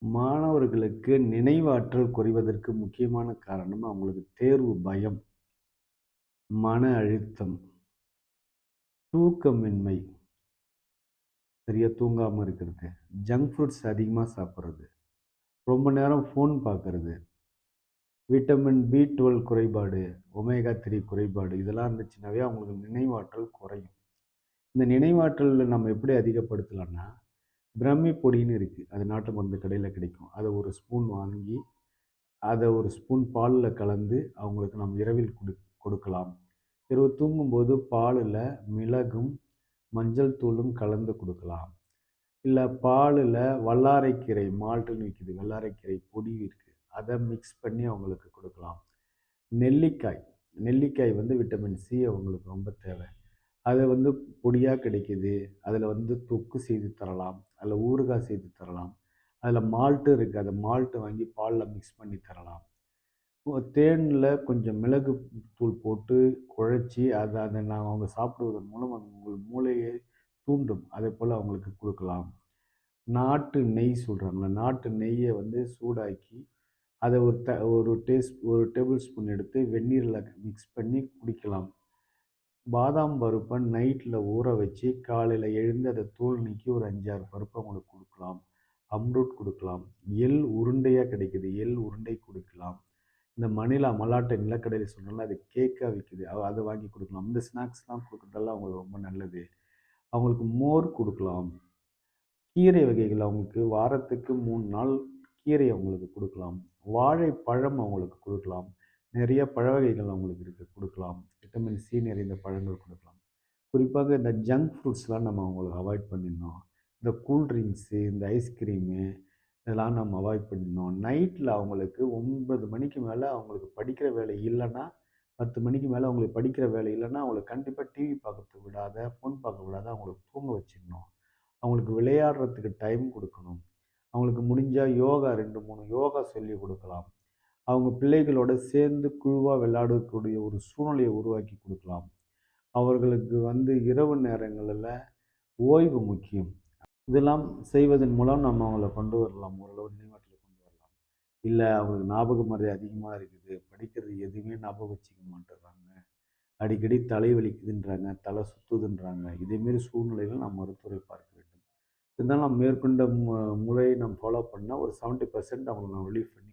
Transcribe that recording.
மாணவர்களுக்கு நினைவாற்றல் குறைவதற்கு முக்கியமான காரணம் அவங்களுக்கு தேர்வு பயம், மன அழுத்தம், தூக்கமின்மை, சரியா தூங்காம இருக்கிறது, ஜங்க் ஃபுட்ஸ் அதிகமா சாப்பிடுறது, ரொம்ப நேரம் ஃபோன் பார்க்கறது, விட்டமின் B12 குறைபாடு, ஒமேகா 3 குறைபாடு இதெல்லாம் இருந்துச்சுனாவே அவங்களுக்கு நினைவாற்றல் குறையும். இந்த நினைவாற்றல் நம்ம எப்படி அதிகப்படுத்தலாம்னா, பிரம்மி பொடின்னு இருக்கு. அது நாட்டு மருந்து கடையில கிடைக்கும். அத ஒரு ஸ்பூன் வாங்கி அத ஒரு ஸ்பூன் பால்ல கலந்து அவங்களுக்கு நாம் இரவில் கொடுக்கலாம். இரவு தூங்கும்போது பாலுல மிளகும், மஞ்சள் தூளும் கலந்து குடுக்கலாம். இல்ல பாலுல வல்லாரைக்கீரை மால்ட்டுன்னு விக்குது. வல்லாரைக்கீரை பொடி இருக்கு. அத மிக்ஸ் பண்ணி அவங்களுக்கு குடுக்கலாம். நெல்லிக்காய், நெல்லிக்காய் வந்து விட்டமின் சி அவங்களுக்கு ரொம்ப தேவை. அது வந்து பொடியா கிடைக்குது. அதில வந்து தொக்கு செய்து தரலாம். அதில ஊறுகாய் செய்து தரலாம். அதில மால்ட்டும் இருக்கு. அந்த மால்ட்ட வாங்கி பால்ல மிக்ஸ் பண்ணி தரலாம். தேன்ல கொஞ்சம் மிளகு தூள் போட்டு குழச்சி அத அத நான் அவங்க சாப்பிடுவதன் மூலம் அது உங்கள் மூளையை தூண்டும். அதேபோல அவங்களுக்கு குடுக்கலாம். நாட்டு நெய் சொல்றாங்கல்ல, நாட்டு நெய்ய வந்து சூடாக்கி, அத ஒரு டேபிள் ஸ்பூன் எடுத்து வெந்நீர்ல மிக்ஸ் பண்ணி குடிக்கலாம். பாதாம் பருப்ப நைட்ல ஊற வச்சு, காலையில எழுந்து அத தோல் நீக்கி ஒரு 5, 6 பருப்பு அவங்களுக்கு குடுக்கலாம். அம்ரூட் குடுக்கலாம். எள் உருண்டையா கிடைக்குது. எள் உருண்டை குடுக்கலாம். இந்த மணிலா மலாட்டை நிலக்கடலை சொன்னேன்ல, அது கேக்கா விக்குது. அத வாங்கி குடுக்கலாம். இந்த ஸ்நாக்ஸ்லாம் குடுக்குறதெல்லாம் அவங்களுக்கு ரொம்ப நல்லது. அவங்களுக்கு மோர் குடுக்கலாம். கீரை வகைகள் அவங்களுக்கு வாரத்துக்கு 3 நாள் கீரை அவங்களுக்கு குடுக்கலாம். வாழைப்பழம் அவங்களுக்கு குடுக்கலாம். நிறைய பழ வகைகள் அவங்களுக்கு இருக்கு குடுக்கலாம். விட்டமின் சி நிறைந்த பழங்கள் குடுக்கலாம். குறிப்பாக இந்த ஜங்க் ஃப்ரூட்ஸ்லாம் நம்ம அவங்களுக்கு அவாய்ட் பண்ணிடணும். இந்த கூல் ட்ரிங்க்ஸு, இந்த ஐஸ்கிரீமு இதெல்லாம் நம்ம அவாய்ட் பண்ணிடணும். நைட்ல அவங்களுக்கு 9 மணிக்கு மேல அவங்களுக்கு படிக்கிற வேலை இல்லன்னா, 10 மணிக்கு மேல அவங்களுக்கு படிக்கிற வேலை இல்லன்னா, அவங்கள கண்டிப்பா டிவி பார்க்கறதுக்கு விடாத, ஃபோன் பார்க்க விடாத அவங்கள தூங்க வச்சிடணும். அவங்களுக்கு விளையாடுறதுக்கு டைம் குடுக்கணும். அவங்களுக்கு முடிஞ்சா யோகா 2, 3 யோகா சொல்லிக் குடுக்கலாம். அவங்க பிள்ளைகளோட சேர்ந்து குழுவா விளையாடக்கூடிய ஒரு சூழ்நிலையை உருவாக்கி குடுக்கலாம். அவர்களுக்கு வந்து இரவு நேரங்கள்ல ஓய்வு முக்கியம். இதெல்லாம் செய்வதன் மூலம் நம்ம அவங்கள கொண்டு வரலாம். ஓரளவு நினைவாற்றல கொண்டு வரலாம். இல்ல அவங்களுக்கு ஞாபக மறதி அதிகமா இருக்குது. படிக்கிறது எதுவுமே ஞாபகம் வச்சுக்க மாட்டேங்கிறாங்க. அடிக்கடி தலை வலிக்குதுன்றாங்க, தலை சுத்துதுன்றாங்க. இதே மாரி சூழ்நிலையில நாம் மருத்துவரை பார்க்க வேண்டும். இருந்தாலும் நாம் மேற்கொண்ட முறையை நாம் ஃபாலோ பண்ணா ஒரு 70% அவங்கள நான் ரிலீவ் பண்ணி